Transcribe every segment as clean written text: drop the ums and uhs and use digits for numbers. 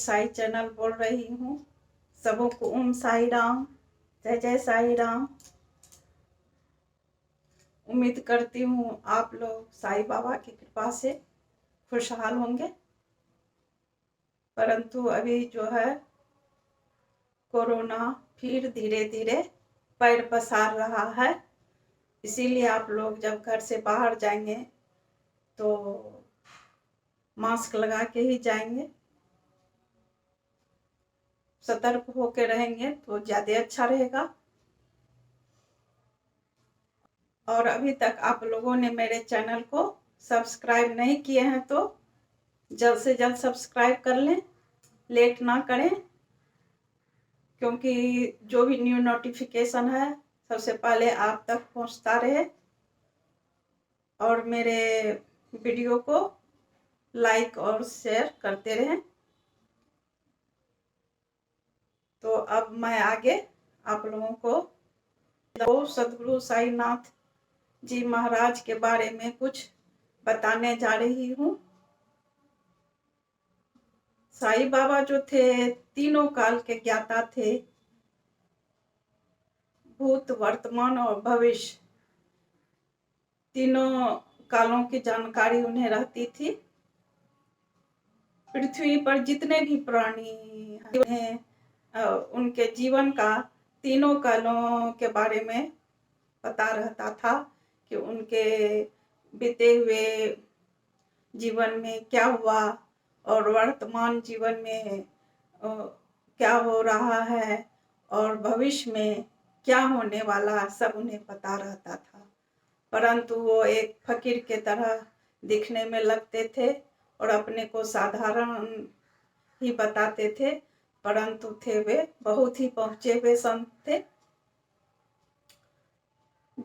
Sai channel बोल रही हूँ। सबों को ओम साई राम, जय जय साई राम। उम्मीद करती हूँ आप लोग साई बाबा की कृपा से खुशहाल होंगे। परंतु अभी जो है कोरोना फिर धीरे धीरे पैर पसार रहा है, इसीलिए आप लोग जब घर से बाहर जाएंगे तो मास्क लगा के ही जाएंगे। सतर्क होकर रहेंगे तो ज़्यादा अच्छा रहेगा। और अभी तक आप लोगों ने मेरे चैनल को सब्सक्राइब नहीं किए हैं तो जल्द से जल्द सब्सक्राइब कर लें, लेट ना करें, क्योंकि जो भी न्यू नोटिफिकेशन है सबसे पहले आप तक पहुंचता रहे। और मेरे वीडियो को लाइक और शेयर करते रहें। तो अब मैं आगे आप लोगों को सद्गुरु साईनाथ जी महाराज के बारे में कुछ बताने जा रही हूँ। साईं बाबा जो थे तीनों काल के ज्ञाता थे। भूत, वर्तमान और भविष्य तीनों कालों की जानकारी उन्हें रहती थी। पृथ्वी पर जितने भी प्राणी हैं उनके जीवन का तीनों कालों के बारे में पता रहता था कि उनके बीते हुए जीवन में क्या हुआ और वर्तमान जीवन में क्या हो रहा है और भविष्य में क्या होने वाला, सब उन्हें पता रहता था। परंतु वो एक फकीर के तरह दिखने में लगते थे और अपने को साधारण ही बताते थे, परंतु थे वे बहुत ही पहुंचे हुए संत थे।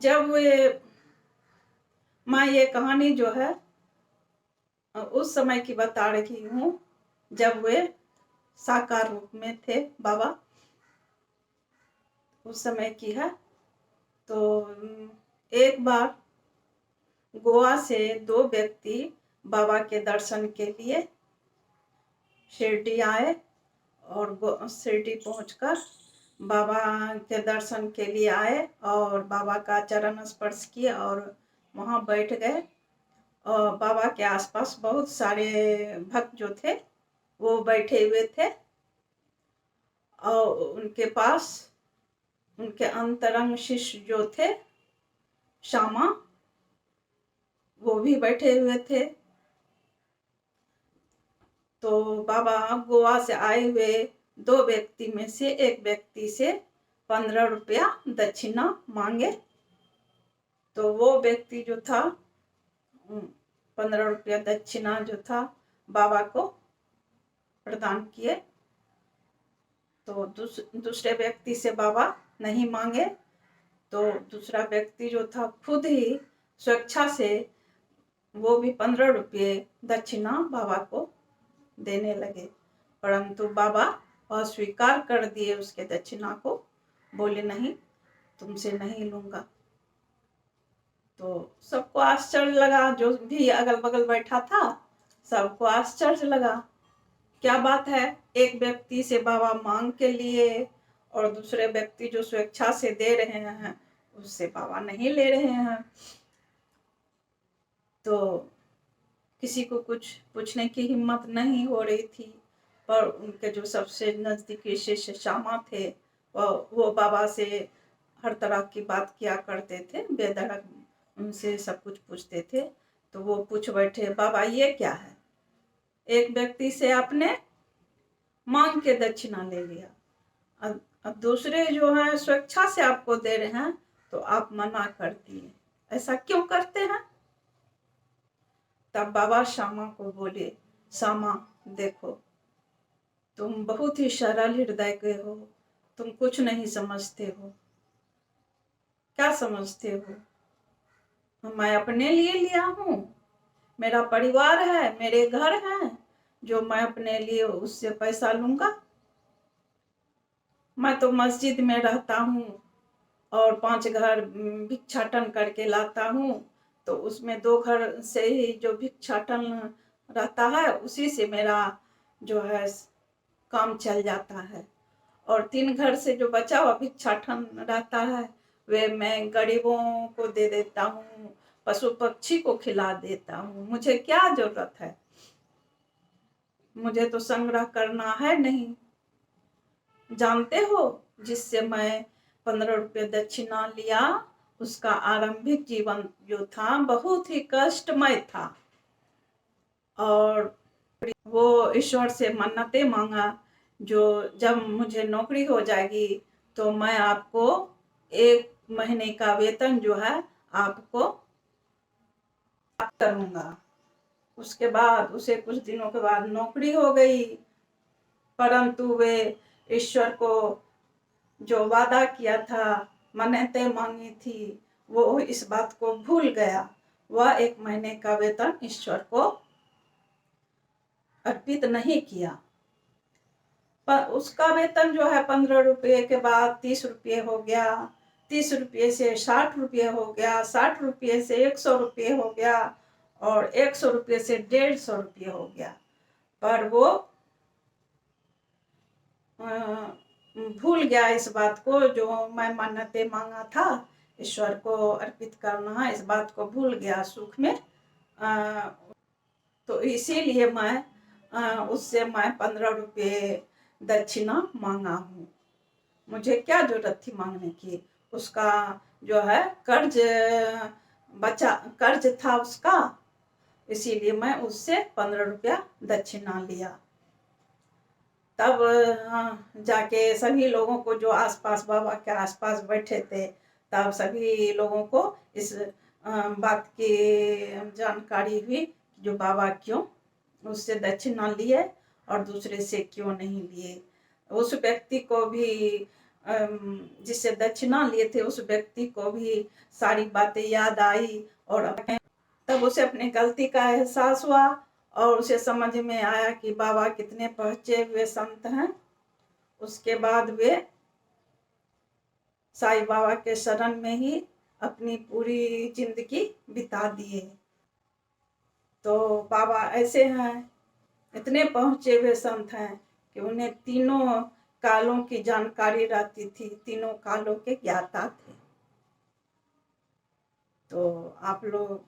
जब वे, मैं ये कहानी जो है उस समय की बता रही हूँ जब वे साकार रूप में थे बाबा, उस समय की है। तो एक बार गोवा से दो व्यक्ति बाबा के दर्शन के लिए शिरडी आए और शिरडी पहुंचकर बाबा के दर्शन के लिए आए और बाबा का चरण स्पर्श किए और वहाँ बैठ गए। और बाबा के आसपास बहुत सारे भक्त जो थे वो बैठे हुए थे और उनके पास उनके अंतरंग शिष्य जो थे श्यामा, वो भी बैठे हुए थे। तो बाबा गोवा से आए हुए दो व्यक्ति में से एक व्यक्ति से 15 रुपया दक्षिणा मांगे। तो वो व्यक्ति जो था 15 रुपया दक्षिणा जो था बाबा को प्रदान किए। तो दूसरे व्यक्ति से बाबा नहीं मांगे। तो दूसरा व्यक्ति जो था खुद ही स्वेच्छा से वो भी 15 रुपये दक्षिणा बाबा को देने लगे, परंतु बाबा अस्वीकार कर दिए उसके दक्षिणा को, बोले नहीं, तुमसे नहीं लूंगा। तो सबको आश्चर्य लगा, जो भी अगल बगल बैठा था सबको आश्चर्य लगा, क्या बात है, एक व्यक्ति से बाबा मांग के लिए और दूसरे व्यक्ति जो स्वेच्छा से दे रहे हैं उससे बाबा नहीं ले रहे हैं। तो किसी को कुछ पूछने की हिम्मत नहीं हो रही थी, पर उनके जो सबसे नजदीकी शिष्य श्यामा थे वो बाबा से हर तरह की बात किया करते थे, बेधड़क उनसे सब कुछ पूछते थे। तो वो पूछ बैठे, बाबा ये क्या है, एक व्यक्ति से आपने मांग के दक्षिणा ले लिया, अब दूसरे जो है स्वेच्छा से आपको दे रहे हैं तो आप मना कर दिए, ऐसा क्यों करते हैं। तब बाबा श्यामा को बोले, श्यामा देखो, तुम बहुत ही सरल हृदय के हो, तुम कुछ नहीं समझते हो। क्या समझते हो, मैं अपने लिए लिया हूँ, मेरा परिवार है, मेरे घर हैं, जो मैं अपने लिए उससे पैसा लूंगा। मैं तो मस्जिद में रहता हूँ और 5 घर भिक्षाटन करके लाता हूँ, तो उसमें 2 घर से ही जो भिक्षाटन रहता है उसी से मेरा जो है काम चल जाता है। और 3 घर से जो बचा हुआ भिक्षाटन रहता है वे मैं गरीबों को दे देता हूँ, पशु पक्षी को खिला देता हूँ। मुझे क्या जरूरत है, मुझे तो संग्रह करना है नहीं। जानते हो, जिससे मैं 15 रुपये दक्षिणा लिया, उसका आरंभिक जीवन जो था बहुत ही कष्टमय था। और वो ईश्वर से मन्नतें मांगा, जो जब मुझे नौकरी हो जाएगी तो मैं आपको 1 महीने का वेतन जो है आपको करूंगा। उसके बाद उसे कुछ दिनों के बाद नौकरी हो गई, परंतु वे ईश्वर को जो वादा किया था, मन्नतें मांगी थी, वो इस बात को भूल गया। वह 1 महीने का वेतन ईश्वर को अर्पित नहीं किया। पर उसका वेतन जो है 15 रुपये के बाद 30 रुपये हो गया, 30 रुपये से 60 रुपये हो गया, 60 रुपये से 100 रुपये हो गया, और 100 रुपये से 150 रुपये हो गया। पर वो भूल गया इस बात को, जो मैं मन्नतें मांगा था ईश्वर को अर्पित करना है, इस बात को भूल गया सुख में। तो इसीलिए मैं उससे मैं 15 रुपये दक्षिणा मांगा हूँ। मुझे क्या जरूरत थी मांगने की, उसका जो है कर्ज था उसका, इसीलिए मैं उससे 15 रुपया दक्षिणा लिया। तब जाके सभी लोगों को, जो आसपास बाबा के आसपास बैठे थे, तब सभी लोगों को इस बात की जानकारी हुई, जो बाबा क्यों उससे दक्षिणा लिए और दूसरे से क्यों नहीं लिए। उस व्यक्ति को भी, जिससे दक्षिणा लिए थे, उस व्यक्ति को भी सारी बातें याद आई, और तब उसे अपनी गलती का एहसास हुआ, और उसे समझ में आया कि बाबा कितने पहुंचे हुए संत हैं। उसके बाद वे साईं बाबा के शरण में ही अपनी पूरी जिंदगी बिता दिए। तो बाबा ऐसे हैं, इतने पहुंचे हुए संत हैं कि उन्हें तीनों कालों की जानकारी रहती थी, तीनों कालों के ज्ञाता थे। तो आप लोग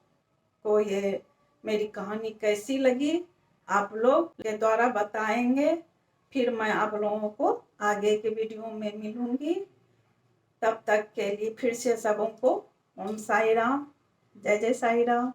को ये मेरी कहानी कैसी लगी, आप लोग के द्वारा बताएंगे, फिर मैं आप लोगों को आगे के वीडियो में मिलूंगी। तब तक के लिए फिर से सबों को ओम साई राम, जय जय साई राम।